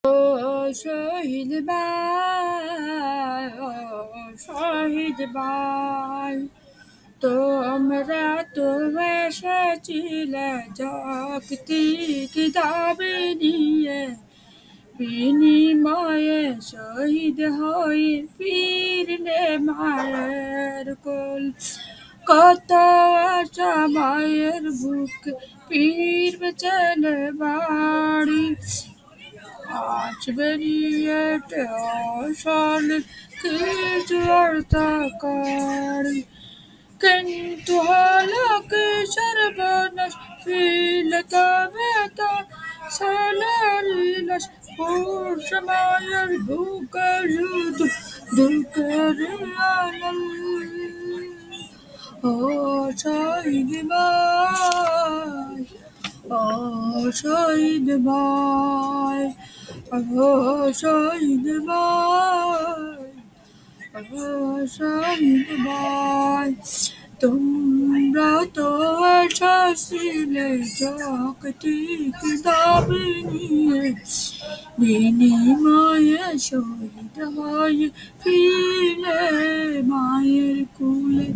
ও শহীদ ভাই, ও শহীদ ভাই, তোমরা তো এসেছিলে যৌক্তিক দাবি নিয়ে, বিনিময়ে শহীদ হয়ে ফিরলে মায়ের কোল। কত আশা মায়ের বুকে ফিরবে ছেলে বাড়ি, আজ বেরিয়ে আসলে কিছু অর্থকরী, কিন্তু হলো কি সর্বনাশ, ফিরলে তবে তার ছেলের লাশ। পুরুষ মায়ের বুকে শুধু দুঃখের আনল। ও শহীদ ভাই, ও শহীদ ভাই, ও শহীদ ভাই, ও শহীদ ভাই, তোমরা তো এসেছিলে যৌক্তিক দাবি নিয়ে, বিনিময়ে শহীদ হয়ে ফিরলে মায়ের কোলে।